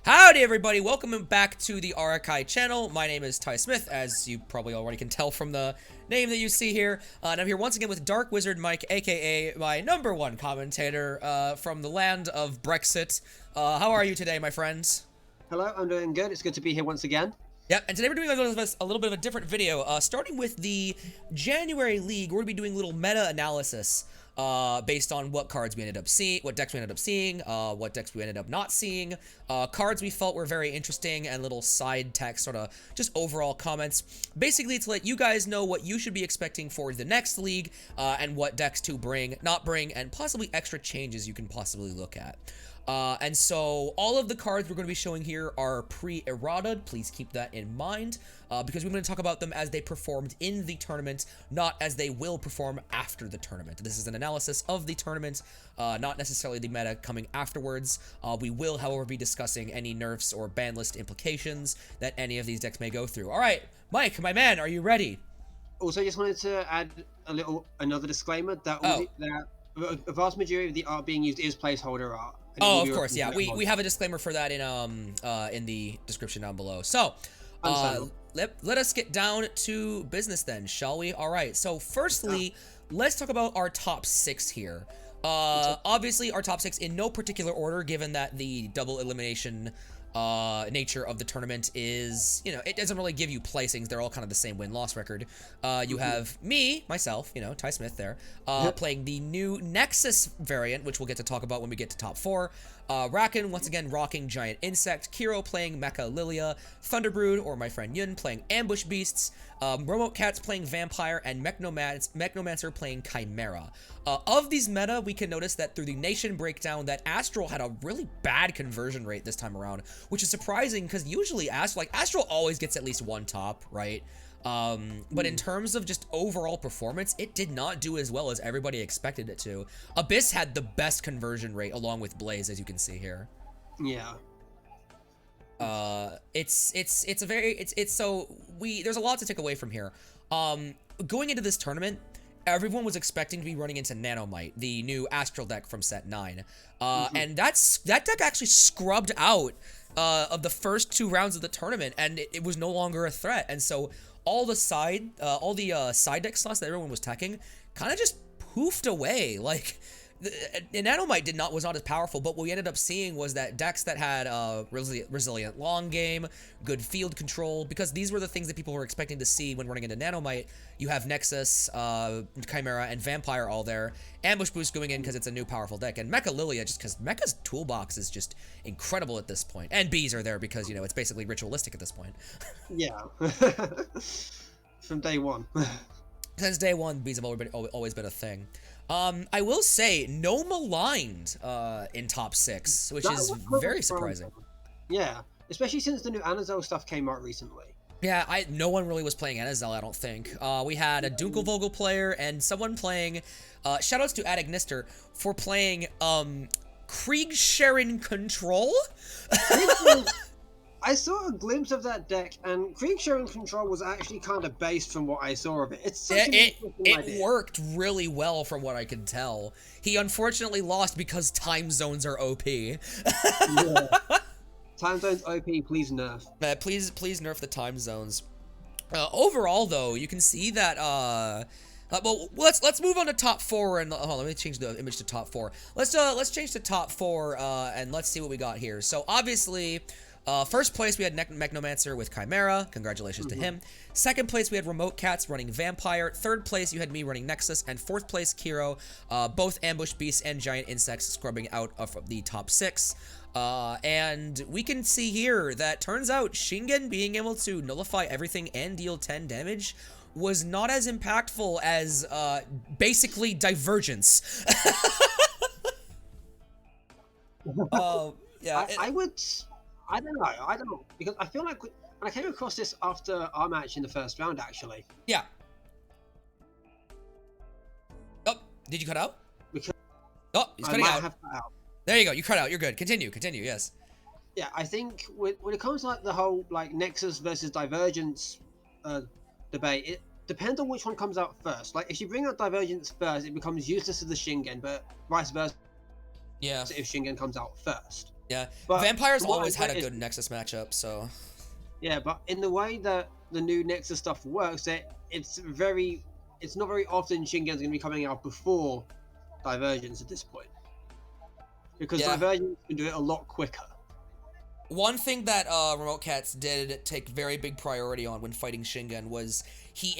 Howdy everybody, welcome back to the Arakai channel. My name is Ty Smith, as you probably already can tell from the name that you see here. And I'm here once again with Dark Wizard Mike, aka my #1 commentator from the land of Brexit. How are you today, my friends? Hello, I'm doing good. It's good to be here once again. Yep, and today we're doing a little bit of a different video. Starting with the January League, we're going to be doing a little meta analysis based on what cards we ended up seeing, what decks we ended up seeing, what decks we ended up not seeing, cards we felt were very interesting, and little side text, sort of just overall comments. Basically, to let you guys know what you should be expecting for the next league, and what decks to bring, not bring, and possibly extra changes you can possibly look at. And so all of the cards we're going to be showing here are pre-errataed. Please keep that in mind, because we're going to talk about them as they performed in the tournament, not as they will perform after the tournament. This is an analysis of the tournament, not necessarily the meta coming afterwards. We will, however, be discussing any nerfs or ban list implications that any of these decks may go through. All right, Mike, my man, are you ready? Also, just wanted to add another disclaimer that a vast majority of the art being used is placeholder art. Oh, of course, yeah. We have a disclaimer for that in the description down below. So, let us get down to business then, shall we? All right. So, firstly, let's talk about our top 6 here. Obviously, our top 6 in no particular order, given that the double elimination nature of the tournament is, you know, it doesn't really give you placings. They're all kind of the same win-loss record. You have myself, you know, Ty Smith there, playing the new Nexus variant, which we'll get to talk about when we get to top 4. Raken, once again, rocking Giant Insect. Kiro playing Mecha Lilia. Thunderbrood, or my friend Yun, playing Ambush Beasts. Remote Cats playing Vampire, and Mechnomancer playing Chimera. Of these meta, we can notice that through the Nation breakdown that Astral had a really bad conversion rate this time around, which is surprising because usually Astral always gets at least one top, right? But in terms of just overall performance, it did not do as well as everybody expected it to. Abyss had the best conversion rate along with Blaze, as you can see here. Yeah. There's a lot to take away from here. Going into this tournament, everyone was expecting to be running into Nanomite, the new Astral deck from set 9. And that deck actually scrubbed out of the first 2 rounds of the tournament, and it was no longer a threat. And so all the side deck slots that everyone was teching kind of just poofed away. Like, Nanomite was not as powerful, but what we ended up seeing was that decks that had resilient long game, good field control, because these were the things that people were expecting to see when running into Nanomite. You have Nexus, Chimera, and Vampire all there. Ambush Boost going in because it's a new powerful deck, and Mecha Lilia just because Mecha's toolbox is just incredible at this point. And bees are there because, you know, it's basically ritualistic at this point. Yeah. From day one. Since day one, bees have always been a thing. I will say, no maligned in top 6, which is very surprising. Yeah, especially since the new Anazel stuff came out recently. Yeah, no one really was playing Anazel, I don't think. We had a Dunkelvogel player and someone playing, shoutouts to Adagnister for playing, Kriegsherrin Control? I saw a glimpse of that deck, and Kriegsherrin Control was actually kind of based from what I saw of it. It worked really well from what I could tell. He unfortunately lost because time zones are OP. Yeah. Time zones OP, please nerf. Please nerf the time zones. Overall, though, you can see that, well, let's move on to top 4, and hold on, let me change the image to top 4. Let's change to top 4, and let's see what we got here. So obviously, first place we had Mechnomancer with Chimera. Congratulations to him. Second place we had Remote Cats running Vampire. Third place you had me running Nexus, and fourth place Kiro. Both Ambush Beasts and Giant Insects scrubbing out of the top 6. And we can see here that turns out Shingen being able to nullify everything and deal 10 damage was not as impactful as basically Divergence. Yeah, I don't know, because I feel like when I came across this after our match in the first round, actually. Yeah. Oh, did you cut out? Because oh, he's cutting out. Have cut out. There you go, you cut out, you're good. Continue, yes. Yeah, I think when it comes to like the whole like Nexus versus Divergence debate, it depends on which one comes out first. Like, if you bring out Divergence first, it becomes useless to the Shingen, but vice versa. Yeah. If Shingen comes out first. Yeah, But Vampires from what always I had a noticed- good Nexus matchup, so. Yeah, but in the way that the new Nexus stuff works, it's not very often Shingen's going to be coming out before Divergence at this point, because Yeah. Divergence can do it a lot quicker. One thing that Remote Cats did take very big priority on when fighting Shingen was he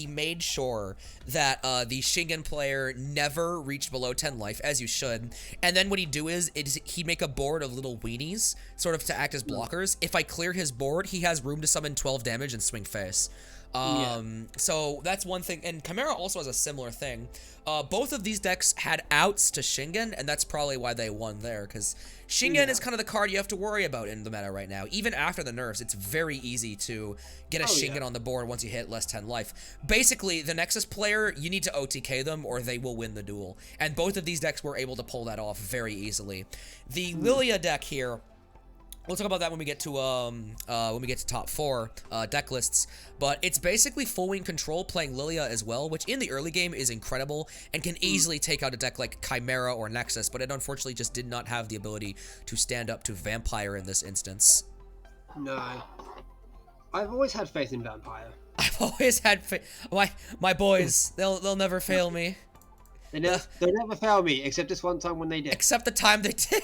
made sure that the Shingen player never reached below 10 life, as you should. And then what he'd do is he'd make a board of little weenies, sort of to act as blockers. If I clear his board, he has room to summon 12 damage and swing face. So that's one thing, and Chimera also has a similar thing. Both of these decks had outs to Shingen, and that's probably why they won there, because Shingen is kind of the card you have to worry about in the meta right now. Even after the nerfs, it's very easy to get a Shingen on the board once you hit less 10 life. Basically, the Nexus player, you need to OTK them or they will win the duel, and both of these decks were able to pull that off very easily. The Lilia deck here, we'll talk about that when we get to top 4 deck lists, but it's basically full wing control playing Lilia as well, which in the early game is incredible and can easily take out a deck like Chimera or Nexus, but it unfortunately just did not have the ability to stand up to Vampire in this instance. No, I've always had faith in Vampire. I've always had faith. My boys, they'll never fail me. They never fail me, except this one time when they did. Except the time they did.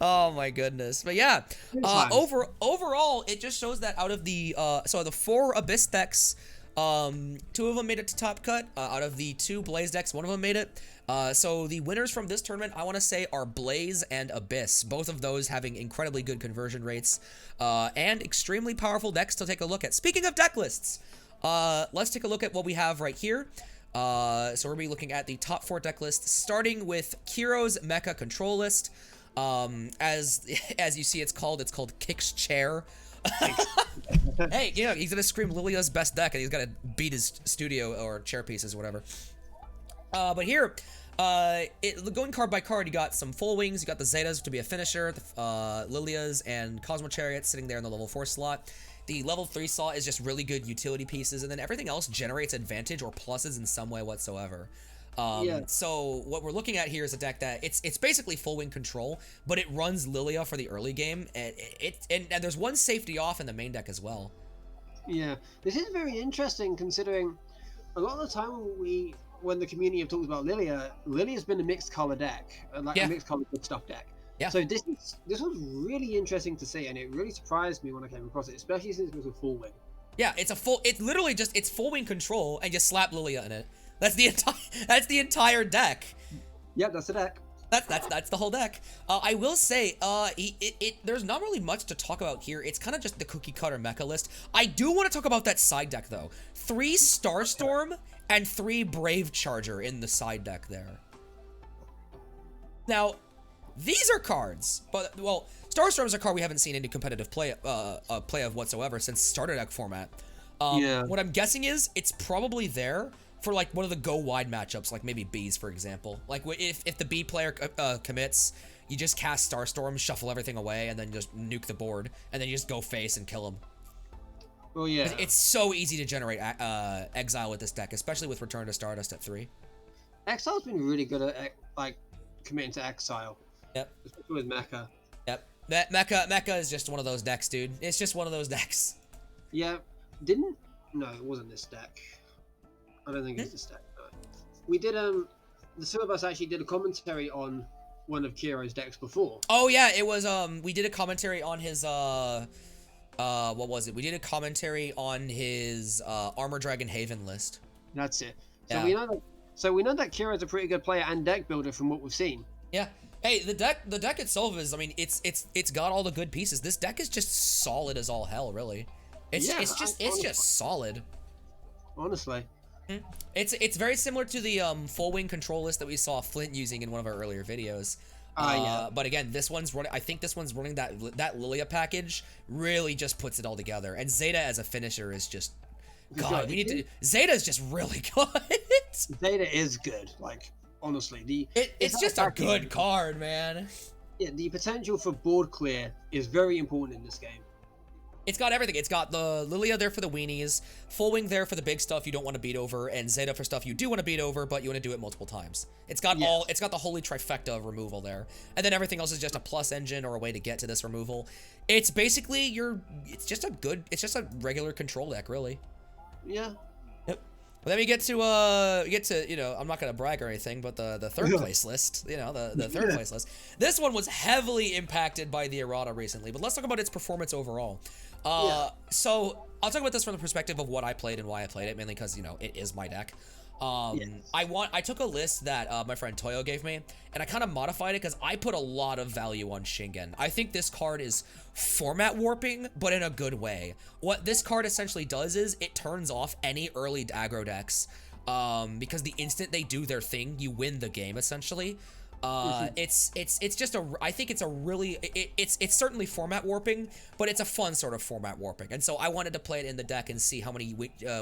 Oh my goodness. But yeah, overall it just shows that out of the the 4 Abyss decks, 2 of them made it to top cut. Out of the 2 Blaze decks, 1 of them made it. So the winners from this tournament, I want to say, are Blaze and Abyss, both of those having incredibly good conversion rates and extremely powerful decks to take a look at. Speaking of deck lists, let's take a look at what we have right here. So we're going to be looking at the top 4 deck lists, starting with Kiro's Mecha Control list. As you see, it's called Kick's Chair. Hey, you know, he's gonna scream Lilia's best deck, and he's gonna beat his studio or chair pieces or whatever. But here, going card by card, you got some full wings, you got the Zetas to be a finisher, the Lilias and Cosmo Chariots sitting there in the level 4 slot. The level 3 slot is just really good utility pieces, and then everything else generates advantage or pluses in some way whatsoever. So what we're looking at here is a deck that it's basically full wing control, but it runs Lilia for the early game, and there's one safety off in the main deck as well. Yeah, this is very interesting considering a lot of the time when the community have talked about Lilia's been a mixed color deck, a mixed color good stuff deck. Yeah. So this was really interesting to see, and it really surprised me when I came across it, especially since it was a full wing. Yeah, it's literally just full wing control and just slap Lilia in it. That's the entire deck. Yep, that's the deck. That's the whole deck. I will say, there's not really much to talk about here. It's kind of just the cookie cutter mecha list. I do want to talk about that side deck though. 3 Starstorm and 3 Brave Charger in the side deck there. Now, these are cards, but well, Starstorm is a card we haven't seen any competitive play of whatsoever since starter deck format. What I'm guessing is it's probably there for like one of the go wide matchups, like maybe Bees, for example. Like if the B player commits, you just cast Starstorm, shuffle everything away, and then just nuke the board, and then you just go face and kill him. Well, yeah. It's so easy to generate exile with this deck, especially with Return to Stardust at 3. Exile's been really good at like committing to exile. Yep. Especially with Mecha. Yep. Mecha is just one of those decks, dude. It's just one of those decks. Yeah. No, it wasn't this deck. I don't think it's this deck. No. We did the 2 of us actually did a commentary on one of Kiro's decks before. Oh yeah, it was we did a commentary on his what was it? We did a commentary on his Armor Dragon Haven list. That's it. Yeah. So we know that Kiro's a pretty good player and deck builder from what we've seen. Yeah. Hey, the deck itself is, I mean, it's got all the good pieces. This deck is just solid as all hell, really. It's just solid. Honestly. It's very similar to the full wing control list that we saw Flint using in one of our earlier videos. Yeah. But again, this one's running. I think this one's running that Lilia package. Really, just puts it all together. And Zeta as a finisher is just, God, we need to. Zeta is just really good. Zeta is good. Like honestly, it's just a good card, man. Yeah, the potential for board clear is very important in this game. It's got everything. It's got the Lilia there for the weenies, Full Wing there for the big stuff you don't want to beat over, and Zeta for stuff you do want to beat over, but you want to do it multiple times. It's got it's got the holy trifecta of removal there. And then everything else is just a plus engine or a way to get to this removal. It's basically it's just a regular control deck, really. Yeah. Yep. But then we get to, you know, I'm not going to brag or anything, but the third place list, you know, the third place list. This one was heavily impacted by the errata recently, but let's talk about its performance overall. So I'll talk about this from the perspective of what I played and why I played it, mainly because, you know, it is my deck. I took a list that my friend Toyo gave me, and I kind of modified it because I put a lot of value on Shingen. I think this card is format warping, but in a good way. What this card essentially does is it turns off any early aggro decks, because the instant they do their thing, you win the game essentially. It's just I think it's a really, it's certainly format warping, but it's a fun sort of format warping. And so I wanted to play it in the deck and see how many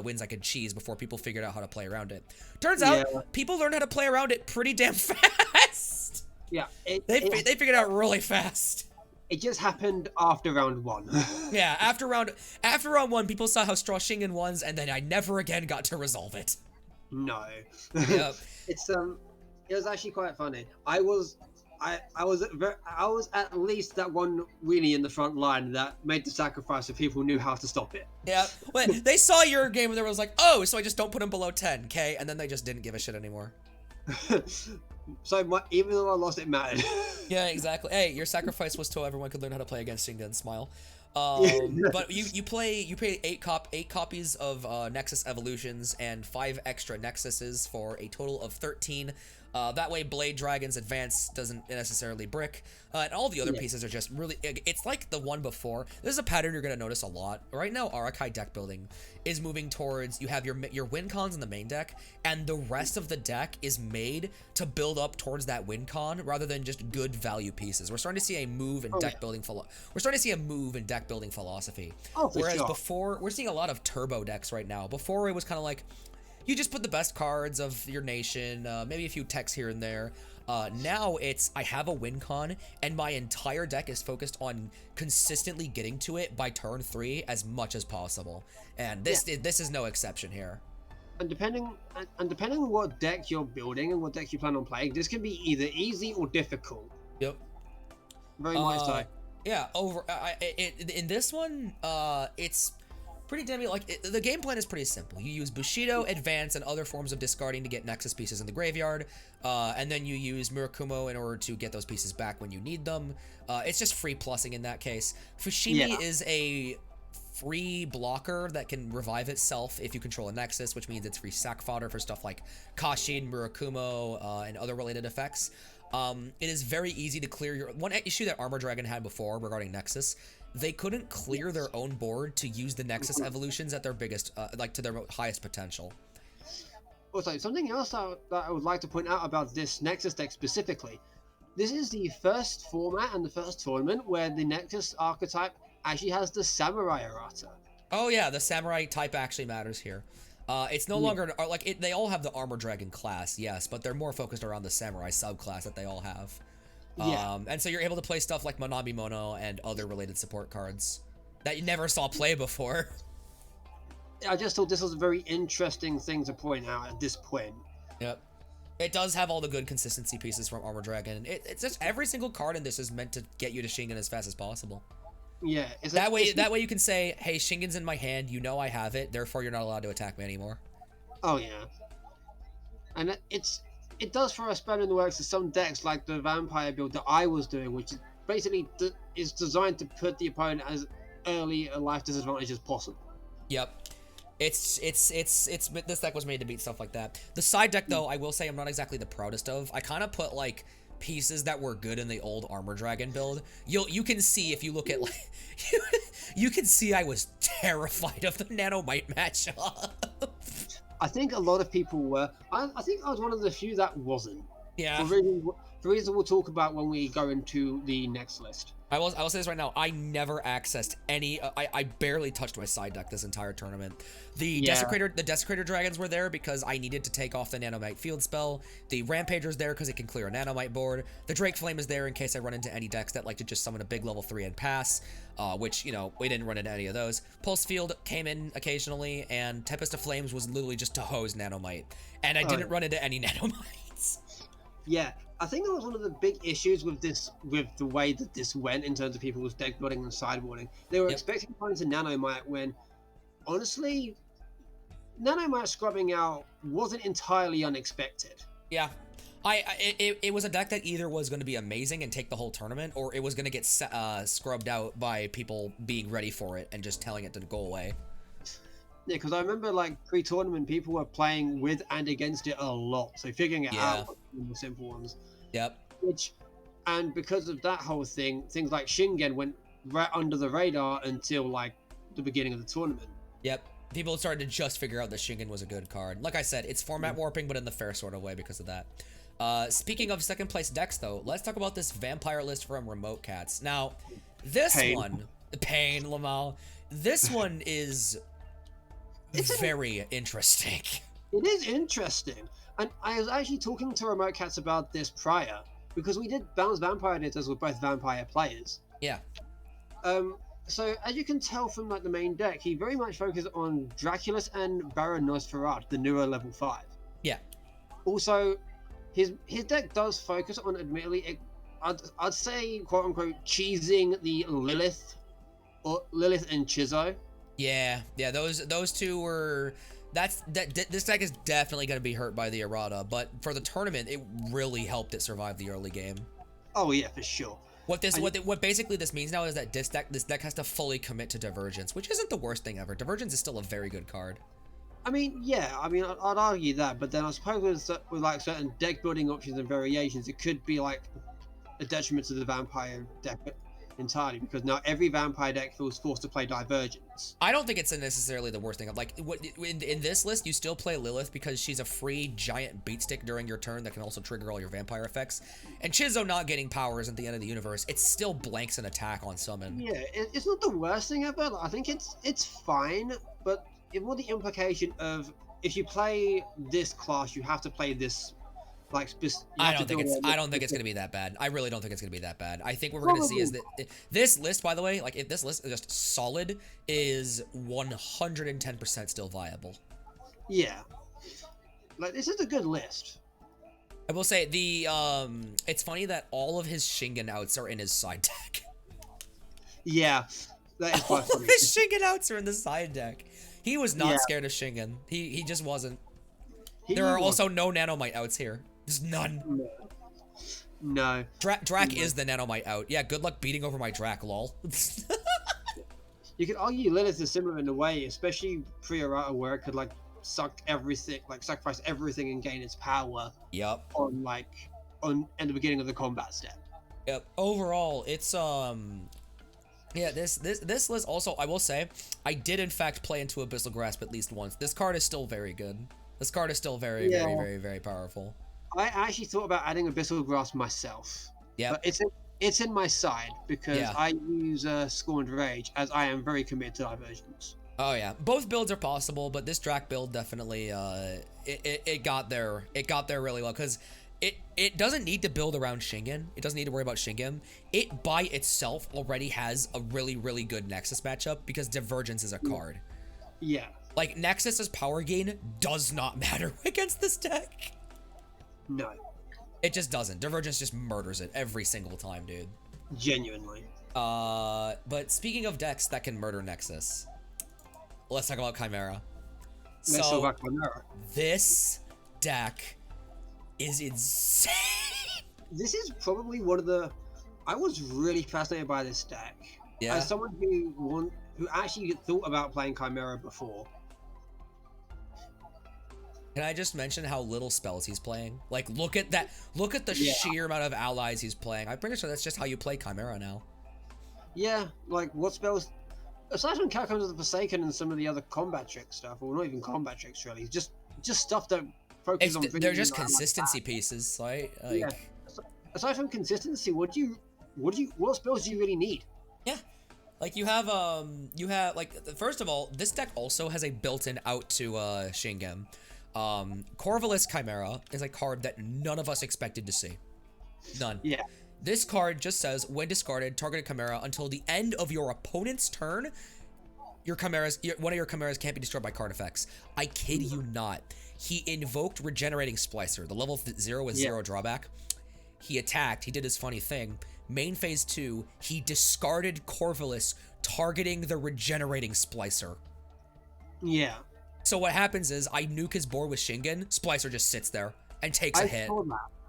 wins I could cheese before people figured out how to play around it. Turns out people learned how to play around it pretty damn fast. Yeah. They figured it out really fast. It just happened after round 1. Yeah, after round 1, people saw how strong Shingen was, and then I never again got to resolve it. No. Yep. It was actually quite funny. I was at least that one weenie in the front line that made the sacrifice so people knew how to stop it. Yeah, when they saw your game and they was like, oh, so I just don't put him below 10, okay? And then they just didn't give a shit anymore. So even though I lost, it mattered. Yeah, exactly. Hey, your sacrifice was so everyone could learn how to play against Shingen. Smile. But you play 8 copies of Nexus Evolutions and 5 extra Nexuses for a total of 13. That way Blade Dragon's Advance doesn't necessarily brick, and all the other pieces are just really, it's like the one before. This is a pattern you're going to notice a lot. Right now, Arakai deck building is moving towards, you have your win cons in the main deck, and the rest of the deck is made to build up towards that win con rather than just good value pieces. We're starting to see a move in deck building philosophy. Whereas before, we're seeing a lot of turbo decks right now. Before, it was kind of like, you just put the best cards of your nation, maybe a few techs here and there. Now it's, I have a win con, and my entire deck is focused on consistently getting to it by turn 3 as much as possible. And this is no exception here. And depending on what deck you're building and what deck you plan on playing, this can be either easy or difficult. Yep. Very much so. Yeah, in this one, it's pretty damn, like, the game plan is pretty simple. You use Bushido, Advance, and other forms of discarding to get Nexus pieces in the graveyard, and then you use Murakumo in order to get those pieces back when you need them. It's just free plussing in that case. Fushimi is a free blocker that can revive itself if you control a Nexus, which means it's free sack fodder for stuff like Kashin, Murakumo, and other related effects. It is very easy to clear your... One issue that Armor Dragon had before regarding Nexus, they couldn't clear their own board to use the Nexus evolutions at their biggest, like to their highest potential. Also, something else that I would like to point out about this Nexus deck specifically, this is the first format and the first tournament where the Nexus archetype actually has the Samurai errata. Oh yeah, the Samurai type actually matters here. It's no longer, like, they all have the Armor Dragon class, yes, but they're more focused around the Samurai subclass that they all have. And so you're able to play stuff like Manami Mono and other related support cards that you never saw play before. I just thought this was a very interesting thing to point out at this point. Yep. It does have all the good consistency pieces from Armor Dragon. It's just every single card in this is meant to get you to Shingen as fast as possible. Yeah. That way you can say, hey, Shingen's in my hand, you know I have it, therefore you're not allowed to attack me anymore. Oh yeah. And it does throw a spanner in the works of some decks like the Vampire build that I was doing, which is basically is designed to put the opponent as early a life disadvantage as possible. Yep. This deck was made to beat stuff like that. The side deck, though, I will say I'm not exactly the proudest of. I kind of put, like, pieces that were good in the old Armor Dragon build. You can see if you look at, like, you can see I was terrified of the Nanomite matchup. I think a lot of people were. I think I was one of the few that wasn't. Yeah. the reason we'll talk about when we go into the next list. I will say this right now. I never accessed any. I barely touched my side deck this entire tournament. The Desecrator Dragons were there because I needed to take off the Nanomite field spell. The Rampager's there because it can clear a Nanomite board. The Drake Flame is there in case I run into any decks that like to just summon a big level 3 and pass, which, you know, we didn't run into any of those. Pulse Field came in occasionally, and Tempest of Flames was literally just to hose Nanomite. And I didn't run into any Nanomites. Yeah. I think that was one of the big issues with the way that this went in terms of people's deck building and sideboarding. They were expecting to find a Nanomite when, honestly, Nanomite scrubbing out wasn't entirely unexpected. Yeah. It was a deck that either was going to be amazing and take the whole tournament, or it was going to get scrubbed out by people being ready for it and just telling it to go away. Yeah, because I remember, like, pre-tournament, people were playing with and against it a lot, so figuring it out was one of the simple ones. Yep. And because of that whole thing, things like Shingen went right under the radar until, like, the beginning of the tournament. Yep. People started to just figure out that Shingen was a good card. Like I said, it's format warping, but in the fair sort of way because of that. Speaking of second place decks, though, let's talk about this vampire list from Remote Cats. Now, this one, Lamal, this one is very interesting. It is interesting. And I was actually talking to Remote Cats about this prior, because we did bounce vampire editors with both vampire players. Yeah. So as you can tell from like the main deck, he very much focused on Draculus and Baron Nosferatu, the newer level 5. Yeah. Also, his deck does focus on, admittedly, I'd say quote unquote cheesing the Lilith and Chizo. Yeah, those two were. This deck is definitely going to be hurt by the errata, but for the tournament, it really helped it survive the early game. Oh yeah, for sure. What basically this means now is that this deck has to fully commit to Divergence, which isn't the worst thing ever. Divergence is still a very good card. I mean, yeah, I'd argue that, but then I suppose with like certain deck building options and variations, it could be like a detriment to the vampire deck entirely, because now every vampire deck feels forced to play Divergence. I don't think it's necessarily the worst thing. Like in this list, you still play Lilith because she's a free giant beatstick during your turn that can also trigger all your vampire effects. And Chizo not getting powers at the end of the universe, it still blanks an attack on summon. Yeah, it's not the worst thing ever. I think it's fine, but it more the implication of if you play this class, you have to play this. I don't think it's gonna be that bad. I really don't think it's gonna be that bad. I think what we're gonna see is that this list, by the way, like if this list is just solid, is 110% still viable. Yeah, like this is a good list. I will say it's funny that all of his Shingen outs are in his side deck. Yeah, that is quite funny. All of his Shingen outs are in the side deck. He was not scared of Shingen. He just wasn't. There are also no Nanomite outs here. There's none. No. Drac is the Nanomite out. Yeah, good luck beating over my Drac, lol. You could argue Lilith is similar in a way, especially pre-errata, where it could like suck everything, like sacrifice everything and gain its power. Yep. In the beginning of the combat step. Yep. Overall, it's yeah, this list also, I will say, I did in fact play into Abyssal Grasp at least once. This card is still very good. This card is still very, very, very powerful. I actually thought about adding Abyssal Grasp myself. Yeah. But it's in my side because I use Scorned Rage, as I am very committed to Divergence. Oh yeah, both builds are possible, but this Drac build definitely it got there. It got there really well because it doesn't need to build around Shingen. It doesn't need to worry about Shingen. It by itself already has a really, really good Nexus matchup because Divergence is a card. Yeah. Like, Nexus's power gain does not matter against this deck. No. It just doesn't. Divergence just murders it every single time, dude. Genuinely. But speaking of decks that can murder Nexus, let's talk about Chimera. Let's talk about Chimera. This deck is insane. This is probably one of the... I was really fascinated by this deck. Yeah. As someone who actually thought about playing Chimera before. Can I just mention how little spells he's playing? Like, look at that. Look at the sheer amount of allies he's playing. I'm pretty sure that's just how you play Chimera now. Yeah, like, what spells... Aside from Catacombs of the Forsaken and some of the other combat trick stuff, or not even combat tricks, really, just stuff that focuses on... They're just consistency pieces, right? Like... Yeah. aside from consistency, what spells do you really need? Yeah. Like you have like first of all, this deck also has a built-in out to Shingen. Corvolus Chimera is a card that none of us expected to see. None. Yeah. This card just says, when discarded, targeted Chimera until the end of your opponent's turn, one of your Chimeras can't be destroyed by card effects. I kid you not. He invoked Regenerating Splicer. The level 0 with 0 drawback. He attacked. He did his funny thing. Main phase 2, he discarded Corvolus, targeting the Regenerating Splicer. Yeah. So what happens is, I nuke his board with Shingen, Splicer just sits there and takes a hit.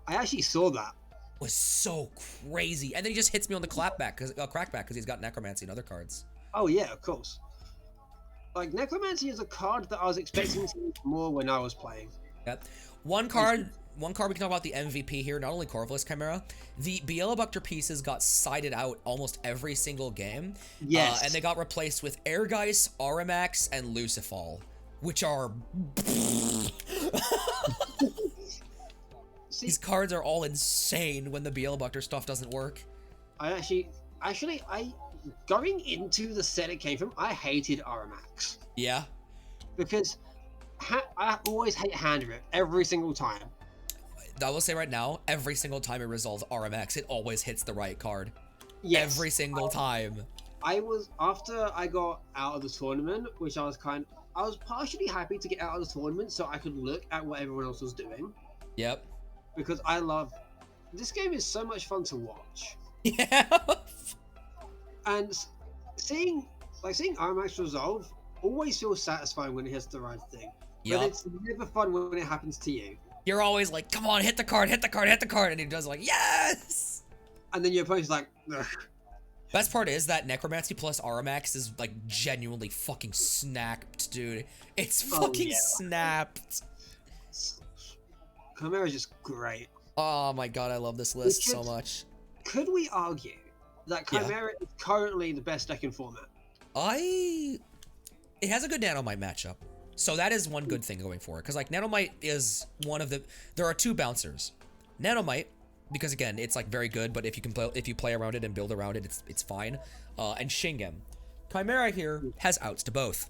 I actually saw that. Was so crazy. And then he just hits me on the crackback because he's got Necromancy and other cards. Oh yeah, of course. Like, Necromancy is a card that I was expecting to use more when I was playing. Yep. One card we can talk about the MVP here, not only Corvolus Chimera. The Bielabukter pieces got sided out almost every single game. Yes. And they got replaced with Airgeist, Aramax, and Lucifal, which are... These cards are all insane when the Bielabukter stuff doesn't work. Going into the set it came from, I hated Aramax. Yeah. Because I always hate hand rip every single time. I will say right now, every single time it resolves Aramax, it always hits the right card. Yes. Every single time. After I got out of the tournament, which I was partially happy to get out of the tournament so I could look at what everyone else was doing. Yep. Because this game is so much fun to watch. Yeah. And seeing Aramax resolve always feels satisfying when it hits the right thing. But it's never fun when it happens to you. You're always like, come on, hit the card, hit the card, hit the card, and he does like, yes! And then your opponent's like, ugh. Best part is that Necromancy plus Aramax is like genuinely fucking snapped, dude. It's fucking snapped. Chimera is just great. Oh my god, I love this list so much. Could we argue that Chimera is currently the best deck in format? It has a good Nanomite matchup. So that is one good thing going forward. Because like Nanomite is one of the... There are two bouncers. Nanomite, because again, it's like very good, but if you play around it and build around it, it's fine. And Shingen. Chimera here has outs to both.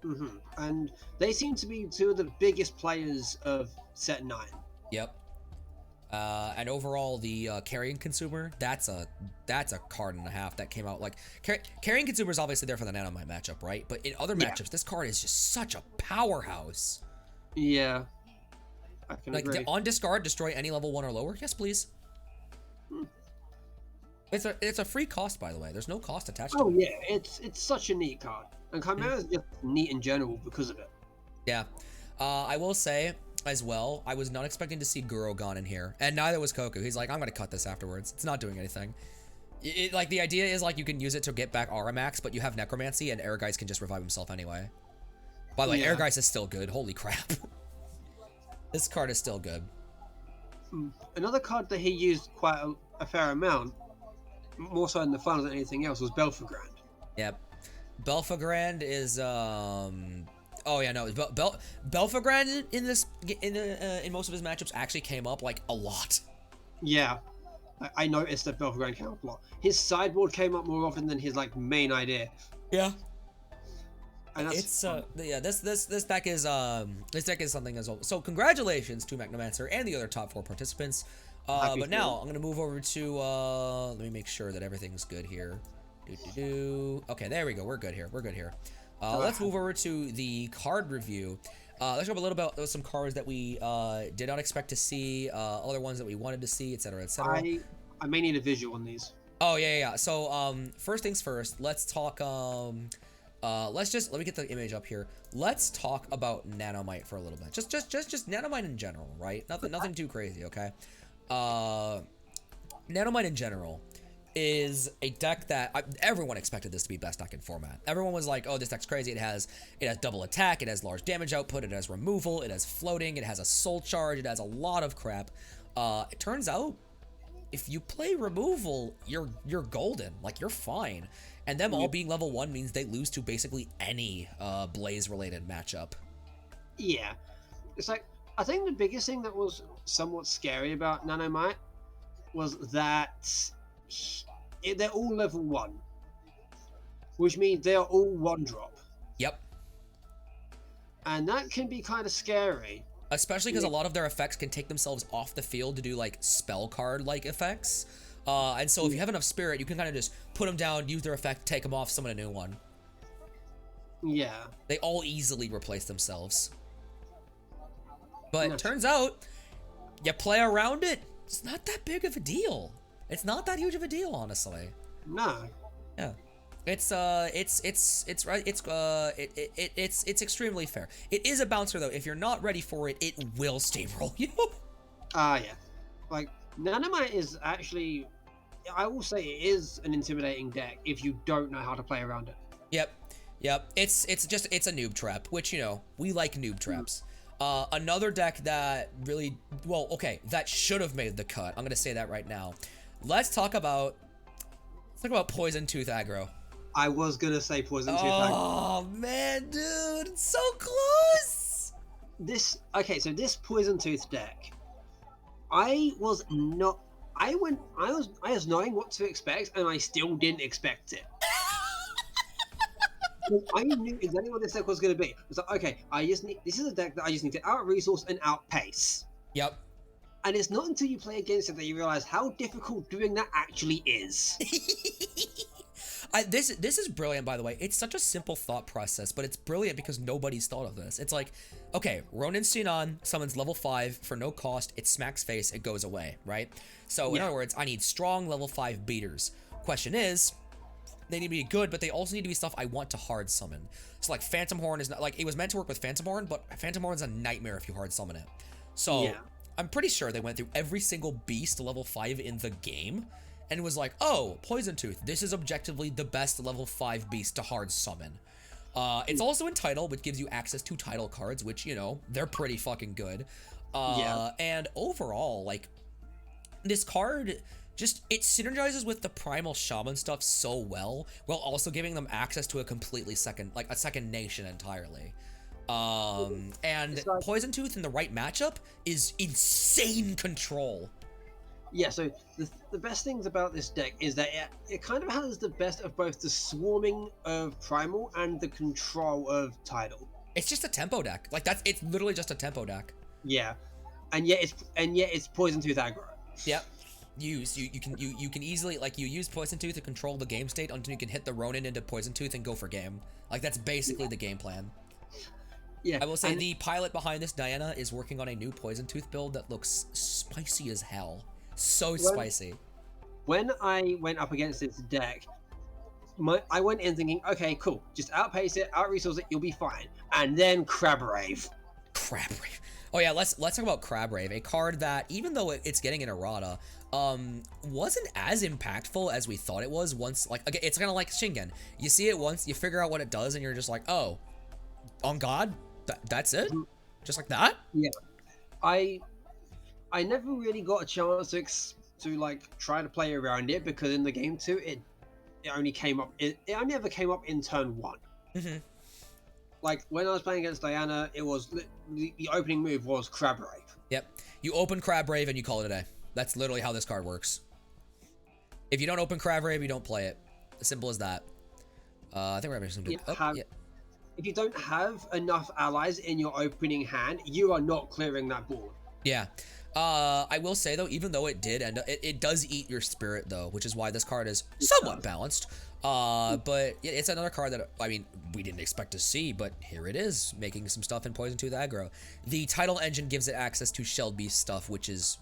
Mm-hmm. And they seem to be two of the biggest players of set 9. Yep. And overall, the Carrion Consumer, that's a card and a half that came out. Like, Carrion Consumer is obviously there for the Nanomite matchup, right? But in other matchups, this card is just such a powerhouse. Yeah. I can agree. On discard, destroy any level 1 or lower? Yes, please. It's a free cost, by the way. There's no cost attached to it. Oh, yeah. It's such a neat card. And Chimera is just neat in general because of it. Yeah. I will say... as well, I was not expecting to see Guro gone in here, and neither was Koku. He's like, I'm gonna cut this afterwards. It's not doing anything. Like, the idea is, like, you can use it to get back Aramax, but you have Necromancy, and Airgeist can just revive himself anyway. By the way, Airgeist is still good. Holy crap. This card is still good. Another card that he used quite a fair amount, more so in the finals than anything else, was Belphegor. Yep. Belphegor is, oh yeah, no. Belphegor in most of his matchups actually came up like a lot. Yeah, I noticed that Belphegor came up a lot. His sideboard came up more often than his like main idea. Yeah, and that's this deck is something as well. So congratulations to Magnomancer and the other top 4 participants. But now I'm gonna move over to let me make sure that everything's good here. Okay, there we go. We're good here. Let's move over to the card review. Let's talk a little about some cards that we did not expect to see, other ones that we wanted to see, etc., etc. I may need a visual on these. Oh yeah. So first things first, let's talk. Let me get the image up here. Let's talk about Nanomite for a little bit. Just Nanomite in general, right? Nothing too crazy, okay? Nanomite in general is a deck that everyone expected this to be best deck in format. Everyone was like, oh, this deck's crazy. It has double attack, it has large damage output, it has removal, it has floating, it has a soul charge, it has a lot of crap. It turns out if you play removal, you're golden. Like, you're fine. And them all being level 1 means they lose to basically any Blaze related matchup. Yeah. It's like, I think the biggest thing that was somewhat scary about Nanomite was that they're all level 1, which means they are all 1-drop. Yep. And that can be kind of scary. Especially because a lot of their effects can take themselves off the field to do like spell card like effects. And so if you have enough spirit, you can kind of just put them down, use their effect, take them off, summon a new one. Yeah. They all easily replace themselves. But No. turns out, you play around it, it's not that big of a deal. It's not that huge of a deal, honestly. No. Yeah. It's extremely fair. It is a bouncer though. If you're not ready for it, it will steamroll you. Yeah. Like, Nanomite is actually, I will say it is an intimidating deck if you don't know how to play around it. Yep. It's a noob trap, which, you know, we like noob traps. Another deck that really, well, okay, that should have made the cut. I'm gonna say that right now. Let's talk about Poison Tooth aggro. I was gonna say Poison Tooth aggro. Oh man, dude, it's so close. So this Poison Tooth deck, I was knowing what to expect, and I still didn't expect it. I knew exactly what this deck was going to be. It was like, okay, this is a deck that I just need to out-resource and outpace. Yep. And it's not until you play against it that you realize how difficult doing that actually is. This is brilliant, by the way. It's such a simple thought process, but it's brilliant because nobody's thought of this. It's like, okay, Ronin Sinon summons level 5 for no cost. It smacks face, it goes away, right? So in other words, I need strong level 5 beaters. Question is, they need to be good, but they also need to be stuff I want to hard summon. So like Phantom Horn is not, like, it was meant to work with Phantom Horn, but Phantom Horn is a nightmare if you hard summon it. So I'm pretty sure they went through every single beast level 5 in the game and it was like, oh, Poison Tooth, this is objectively the best level 5 beast to hard summon. It's also in Title, which gives you access to title cards, which, you know, they're pretty fucking good. And overall, like, this card just, it synergizes with the Primal Shaman stuff so well, while also giving them access to a completely second nation entirely. And like, Poison Tooth in the right matchup is insane control. Yeah, so the best things about this deck is that it kind of has the best of both the swarming of Primal and the control of Tidal. It's just a tempo deck. Like, it's literally just a tempo deck. Yeah. And yet it's Poison Tooth aggro. Yep. You can easily, like, you use Poison Tooth to control the game state until you can hit the Ronin into Poison Tooth and go for game. Like, that's basically the game plan. Yeah. I will say the pilot behind this, Diana, is working on a new Poison Tooth build that looks spicy as hell. So spicy. When I went up against this deck, I went in thinking, okay, cool, just outpace it, out-resource it, you'll be fine. And then Crab Rave. Crab Rave. Oh yeah, let's talk about Crab Rave, a card that, even though it's getting an errata, wasn't as impactful as we thought it was once. Like, okay, it's kind of like Shingen. You see it once, you figure out what it does, and you're just like, oh, on God, that's it? Just like that? Yeah. I never really got a chance to like try to play around it because in the game 2 it only came up. It only ever came up in turn 1. Mm-hmm. Like when I was playing against Diana, it was the opening move was Crab Rave. Yep. You open Crab Rave and you call it a day. That's literally how this card works. If you don't open Crab Rave, you don't play it. As simple as that. I think we're having some good. If you don't have enough allies in your opening hand, you are not clearing that board. Yeah. I will say though, even though it did end up, it does eat your spirit though, which is why this card is somewhat balanced. But it's another card that, I mean, we didn't expect to see, but here it is, making some stuff in Poison Tooth aggro. The title engine gives it access to Shelled Beast stuff, which is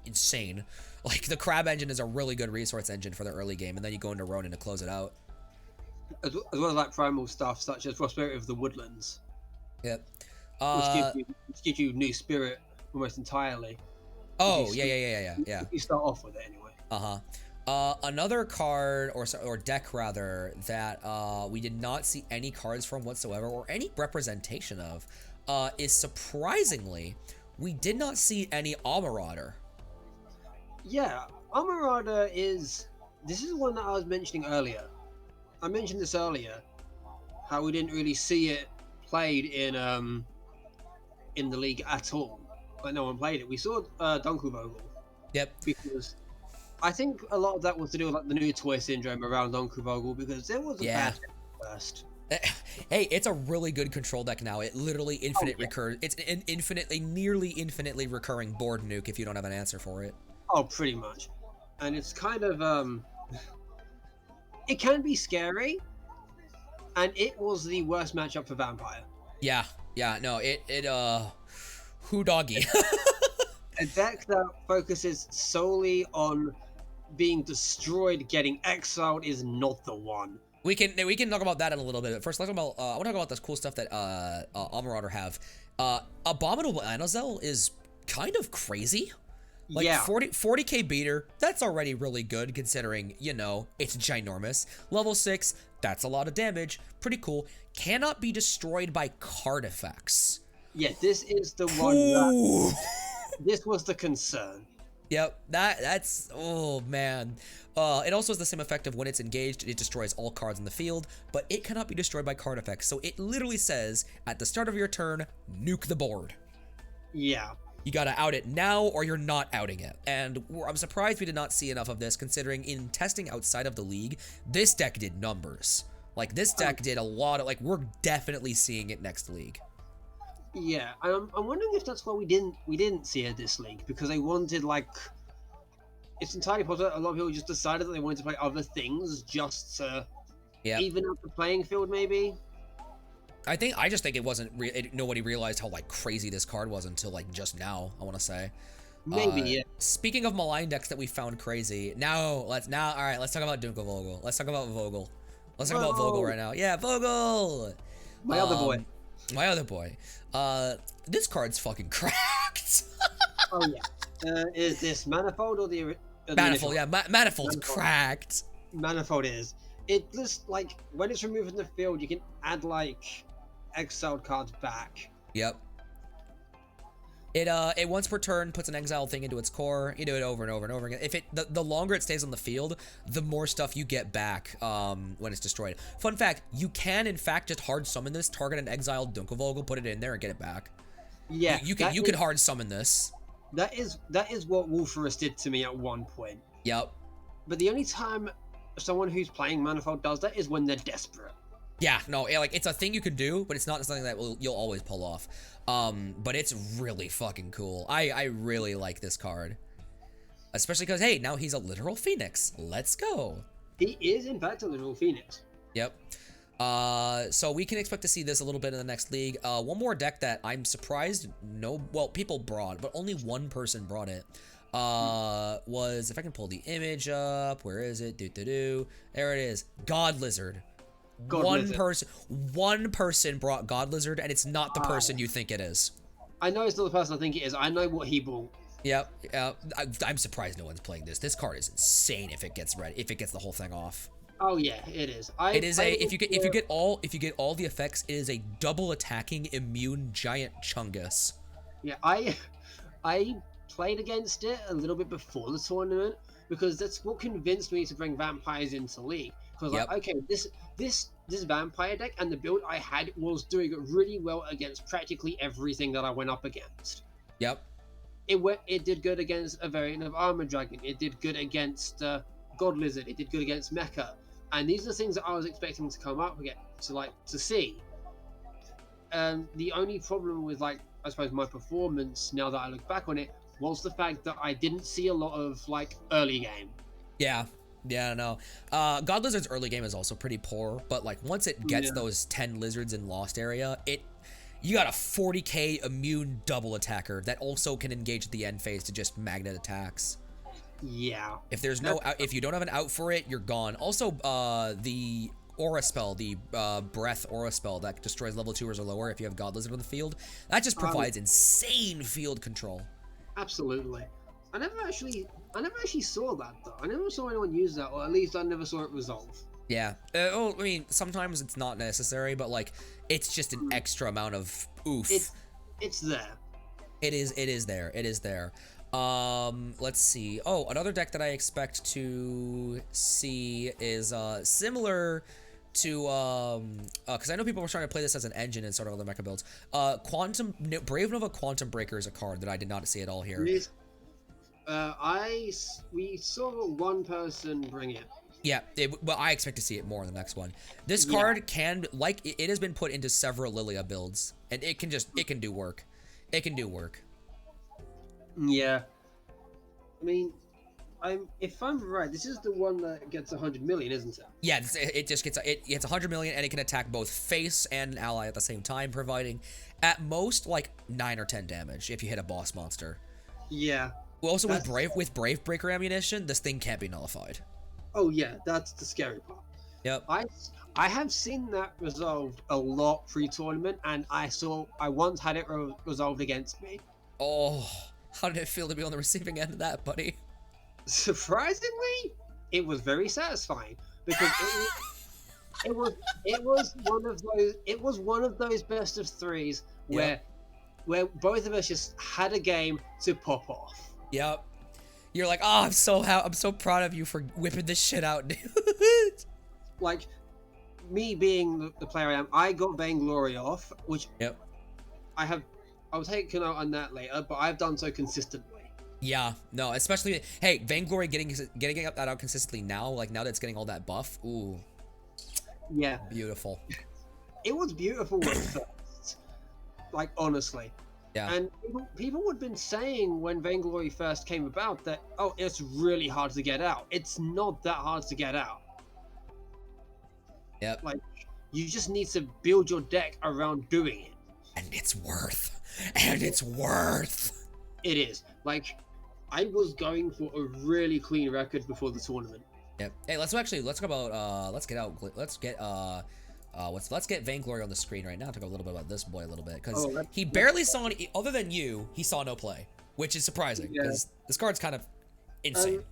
insane. Like, the Crab engine is a really good resource engine for the early game, and then you go into Ronin to close it out. As well as like primal stuff such as Prosperity of the Woodlands. Yep. Which gives you new spirit almost entirely. Oh, yeah. You start off with it anyway. Another card, or deck rather, that we did not see any cards from whatsoever, or any representation of, is surprisingly, we did not see any Amarauder. Yeah, Amarauder this is one that I was mentioning earlier. I mentioned this earlier, how we didn't really see it played in the league at all. Like, no one played it. We saw Dunkelvogel. Yep. Because I think a lot of that was to do with like the new toy syndrome around Vogel because there was a Yeah. bad first. Hey, it's a really good control deck now. It literally It's an nearly infinitely recurring board nuke if you don't have an answer for it. Oh, pretty much. And it's kind of it can be scary, and it was the worst matchup for Vampire. Yeah, no, who doggy. A deck that focuses solely on being destroyed, getting exiled is not the one. We can talk about that in a little bit. First, let's talk about I want to talk about this cool stuff that Almarauder have. Abominable Anazel is kind of crazy. Like, yeah. 40k beater, that's already really good considering, you know, it's ginormous. Level 6, that's a lot of damage. Pretty cool. Cannot be destroyed by card effects. Yeah, this is the one that, this was the concern. Yep, that's, oh man. It also has the same effect of when it's engaged, it destroys all cards in the field, but it cannot be destroyed by card effects. So it literally says, at the start of your turn, nuke the board. Yeah. You gotta out it now or you're not outing it. And I'm surprised we did not see enough of this considering in testing outside of the league, this deck did numbers. Like, this deck did a lot of, like, we're definitely seeing it next league. Yeah, I'm wondering if that's why we didn't see it this league, because they wanted, like, it's entirely possible a lot of people just decided that they wanted to play other things just to even up the playing field, maybe. I just think it wasn't nobody realized how like crazy this card was until like just now, I want to say. Maybe, yeah. Speaking of malign decks that we found crazy, all right, let's talk about Vogel. Let's talk about Vogel. Let's talk about Vogel right now. Yeah, Vogel. My other boy. My other boy. This card's fucking cracked. Oh yeah. Is this Manifold or the Manifold? Yeah, Manifold's cracked. Manifold is. It just like when it's removed from the field, you can add like exiled cards back. Yep. It once per turn puts an exiled thing into its core. You do it over and over and over again. If the longer it stays on the field, the more stuff you get back when it's destroyed. Fun fact: you can in fact just hard summon this, target an exiled Dunkelvogel, put it in there, and get it back. Yeah, you can hard summon this. That is what Wolferus did to me at one point. Yep. But the only time someone who's playing Manifold does that is when they're desperate. Yeah, no, like it's a thing you can do, but it's not something that you'll always pull off. But it's really fucking cool. I really like this card, especially because hey, now he's a literal phoenix. Let's go. He is in fact a literal phoenix. Yep. So we can expect to see this a little bit in the next league. One more deck that I'm surprised people brought, but only one person brought it. Was, if I can pull the image up, where is it? There it is. God Lizard. One person brought God Lizard, and it's not the person you think it is. I know it's not the person I think it is. I know what he brought. Yep. I'm surprised no one's playing this. This card is insane if it gets ready, if it gets the whole thing off. Oh yeah, it is. If you get all the effects, it is a double attacking immune giant chungus. Yeah, I played against it a little bit before the tournament because that's what convinced me to bring vampires into league. Because like, okay, this vampire deck and the build I had was doing really well against practically everything that I went up against. Yep. It did good against a variant of Armor Dragon. It did good against God Lizard. It did good against Mecha. And these are things that I was expecting to come up again to see. The only problem with like I suppose my performance now that I look back on it was the fact that I didn't see a lot of like early game. Yeah, no. God Lizard's early game is also pretty poor, but like once it gets those 10 lizards in Lost Area, you got a 40k immune double attacker that also can engage at the end phase to just magnet attacks. Yeah. If there's if you don't have an out for it, you're gone. Also, the aura spell, the breath aura spell that destroys level 2s or lower if you have God Lizard on the field, that just provides insane field control. Absolutely. I never actually saw that though. I never saw anyone use that, or at least I never saw it resolve. Yeah. I mean, sometimes it's not necessary, but like, it's just an extra amount of oof. It's there. It is there. Let's see. Oh, another deck that I expect to see is similar to because I know people were trying to play this as an engine in sort of other mecha builds. Brave Nova Quantum Breaker is a card that I did not see at all here. We saw one person bring it. Yeah, well, I expect to see it more in the next one. This Yeah. card can, like, it has been put into several Lilia builds, and it can do work. It can do work. Yeah. I mean, if I'm right, this is the one that gets 100 million, isn't it? Yeah, it just gets it gets 100 million, and it can attack both face and an ally at the same time, providing at most like 9 or 10 damage if you hit a boss monster. Yeah. Well, also with Brave Breaker ammunition, this thing can't be nullified. Oh yeah, that's the scary part. Yep. I have seen that resolved a lot pre-tournament, and I once had it resolved against me. Oh, how did it feel to be on the receiving end of that, buddy? Surprisingly, it was very satisfying because it was one of those best of threes where both of us just had a game to pop off. Yep. You're like, oh, I'm so proud of you for whipping this shit out, dude. Like, me being the player I am, I got Vainglory off, which I'll take a note on that later, but I've done so consistently. Yeah, no, especially, hey, Vainglory getting that out consistently now, like now that it's getting all that buff, ooh. Yeah. Beautiful. It was beautiful at first. Like, honestly. Yeah. And people would have been saying when Vainglory first came about that, oh, it's really hard to get out. It's not that hard to get out. Yep. Like, you just need to build your deck around doing it. And it's worth. And it's worth. It is. Like, I was going for a really clean record before the tournament. Yep. Hey, let's talk about let's get Vainglory on the screen right now. Talk a little bit about this boy a little bit, because he barely saw any, other than you, he saw no play, which is surprising because this card's kind of insane.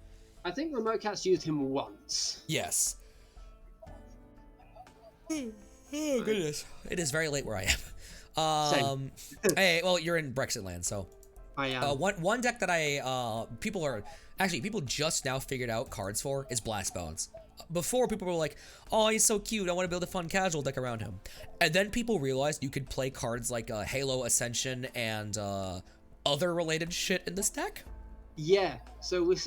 I think Remote Cat's used him once. Yes. Oh goodness, it is very late where I am. Hey, well, you're in Brexit land, so. I am. One deck that people just now figured out cards for is Blast Bones. Before, people were like, oh, he's so cute, I want to build a fun casual deck around him. And then people realized you could play cards like Halo Ascension and other related shit in this deck. Yeah, so we're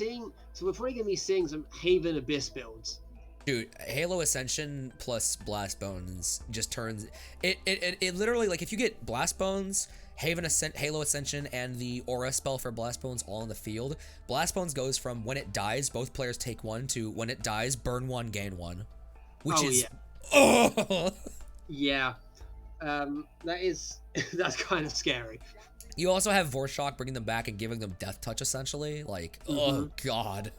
probably gonna be seeing some Haven Abyss builds. Dude, Halo Ascension plus Blast Bones just turns it literally, like, if you get Blast Bones, Halo Ascension, and the Aura spell for Blast Bones all in the field, Blast Bones goes from when it dies, both players take 1, to when it dies, burn 1, gain 1. Which is... Yeah. Oh! Yeah. That's kind of scary. You also have Vorshok bringing them back and giving them Death Touch, essentially. Like, oh god.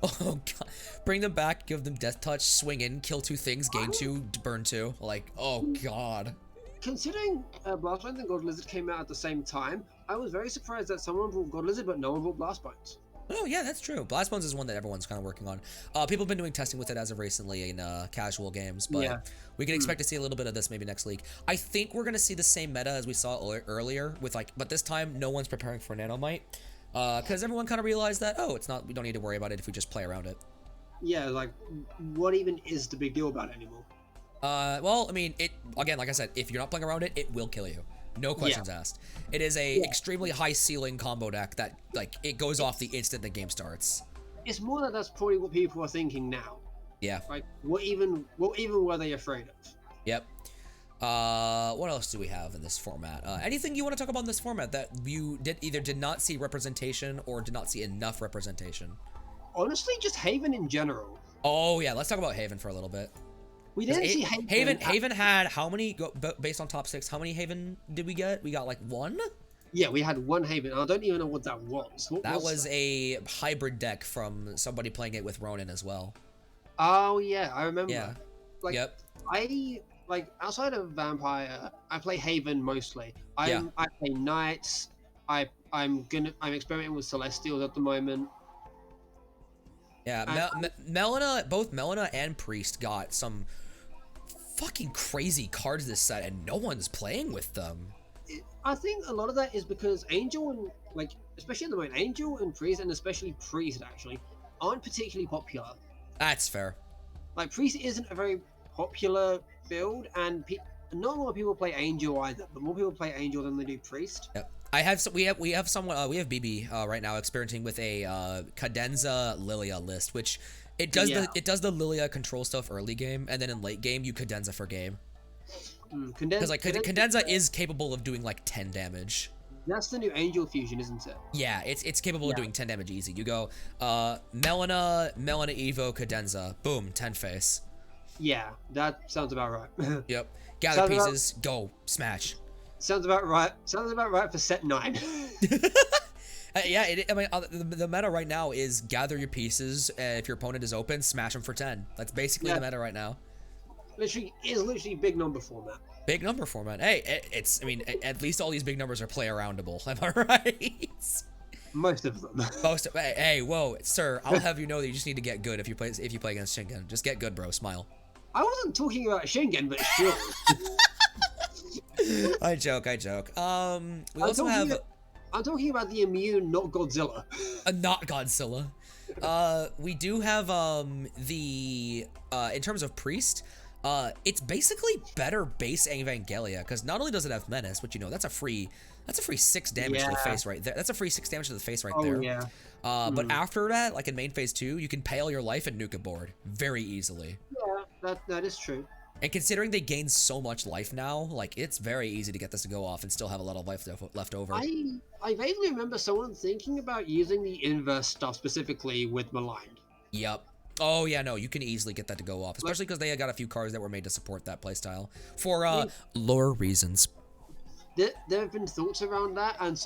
Oh god. Bring them back, give them Death Touch, swing in, kill 2 things, gain 2, burn 2. Like, oh god. Considering Blast Bones and God Lizard came out at the same time, I was very surprised that someone brought God Lizard but no one brought Blast Bones. Oh yeah, that's true. Blast Bones is one that everyone's kind of working on. People have been doing testing with it as of recently in casual games, but we can expect to see a little bit of this maybe next league. I think we're gonna see the same meta as we saw earlier with, like, but this time no one's preparing for Nanomite, because everyone kind of realized that, oh, it's not, we don't need to worry about it if we just play around it. Yeah, like, what even is the big deal about it anymore? Well, I mean, it, again, like I said, if you're not playing around it, it will kill you. No questions asked. It is a extremely high ceiling combo deck that, like, it goes off the instant the game starts. It's more that that's probably what people are thinking now. Yeah. Like, what even were they afraid of? Yep. What else do we have in this format? Anything you want to talk about in this format that you either did not see representation or did not see enough representation? Honestly, just Haven in general. Oh yeah, let's talk about Haven for a little bit. We didn't see Haven. Haven had how many, based on top 6, how many Haven did we get? We got like 1? Yeah, we had 1 Haven. I don't even know what that was. That was a hybrid deck from somebody playing it with Ronin as well. Oh yeah, I remember. Yeah. Like, outside of Vampire, I play Haven mostly. I play Knights. I'm experimenting with Celestials at the moment. Yeah, both Melina and Priest got some fucking crazy cards this set, and no one's playing with them. I think a lot of that is because Angel and, like, especially at the moment, Angel and Priest, and especially Priest actually, aren't particularly popular. That's fair. Like, Priest isn't a very popular build, and not a lot of people play Angel either, but more people play Angel than they do Priest. Yep. we have someone we have BB right now experimenting with a Cadenza Lilia list, which it does the Lilia control stuff early game, and then in late game you Cadenza for game. Because like Cadenza is capable of doing like 10 damage. That's the new Angel fusion, isn't it? Yeah, it's capable of doing 10 damage easy. You go Melina Evo Cadenza, boom, 10 face. Yeah, that sounds about right. Yep. Gather pieces, go, smash. Sounds about right. Sounds about right for set 9. Yeah, I mean, the meta right now is gather your pieces. If your opponent is open, smash them for 10. That's basically the meta right now. Literally big number format. Big number format. Hey, I mean, at least all these big numbers are play aroundable. Am I right? Most of them. Hey, whoa, sir! I'll have you know that you just need to get good if you play against Shingen. Just get good, bro. Smile. I wasn't talking about Shingen, but sure. I joke. We also have. I'm talking about the immune, not Godzilla. Not Godzilla. We do have in terms of priest, it's basically better base Evangelia, because not only does it have menace, which that's a free 6 damage to the face right there. That's a free 6 damage to the face right there. Yeah. But after that, like in main phase 2, you can pay all your life and nuke a board very easily. Yeah, that is true. And considering they gain so much life now, like it's very easy to get this to go off and still have a lot of life left over. I vaguely remember someone thinking about using the inverse stuff specifically with Maligned. Yep. Oh yeah, no, you can easily get that to go off, especially because they got a few cards that were made to support that playstyle for lore reasons. There have been thoughts around that, and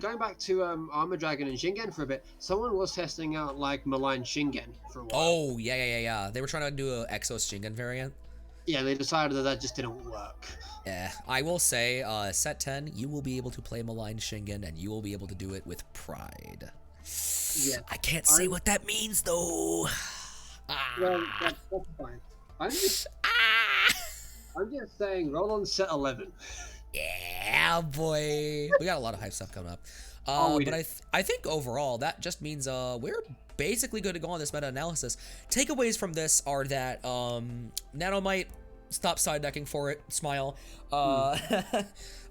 going back to Armor Dragon and Shingen for a bit, someone was testing out like Malign Shingen for a while. Oh yeah. They were trying to do an Exos Shingen variant. Yeah, they decided that just didn't work. Yeah, I will say, set 10, you will be able to play Malign Shingen, and you will be able to do it with pride. Yeah, I can't say what that means though. Well, that's fine. I'm just saying, roll on set 11. Yeah, boy. We got a lot of hype stuff coming up. But I think overall that just means we're basically good to go on this meta analysis. Takeaways from this are that Nanomite, stop side decking for it, smile.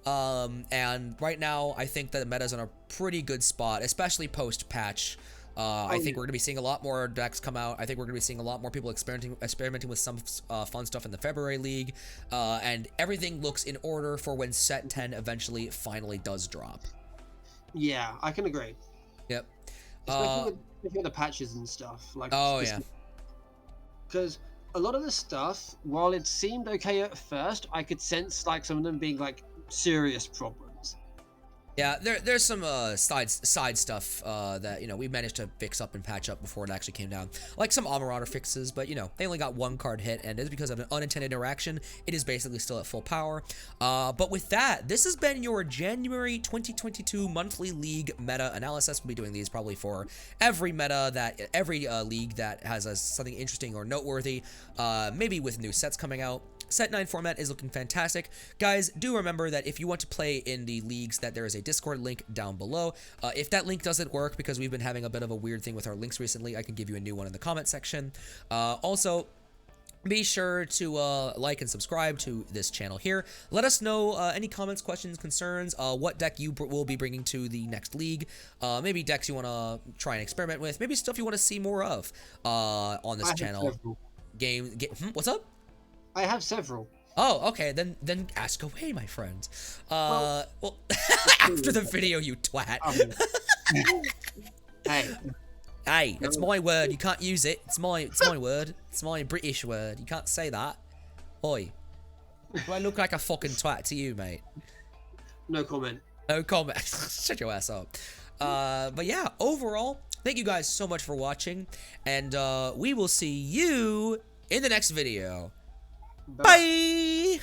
And right now I think that the meta's in a pretty good spot, especially post patch. I think we're going to be seeing a lot more decks come out. I think we're going to be seeing a lot more people experimenting with some fun stuff in the February League. And everything looks in order for when set 10 eventually finally does drop. Yeah, I can agree. Yep. Especially with the patches and stuff. Because a lot of the stuff, while it seemed okay at first, I could sense like some of them being like serious problems. Yeah, there's some side stuff that we managed to fix up and patch up before it actually came down, like some Amarauder fixes, but they only got 1 card hit, and it's because of an unintended interaction. It is basically still at full power. But with that, this has been your January 2022 monthly league meta analysis. We'll be doing these probably for every league that has something interesting or noteworthy, maybe with new sets coming out. Set 9 format is looking fantastic. Guys, do remember that if you want to play in the leagues, that there is a Discord link down below. If that link doesn't work, because we've been having a bit of a weird thing with our links recently, I can give you a new one in the comment section. Also, be sure to like and subscribe to this channel here. Let us know any comments, questions, concerns, what deck you will be bringing to the next league. Maybe decks you want to try and experiment with. Maybe stuff you want to see more of on this channel. What's up? I have several. Oh, okay. Then ask away, my friend. Well after the video, you twat. Hey, it's my word. You can't use it. It's my word. It's my British word. You can't say that. Oi. Do I look like a fucking twat to you, mate? No comment. No comment. Shut your ass up. But yeah, overall, thank you guys so much for watching, and we will see you in the next video. Bye.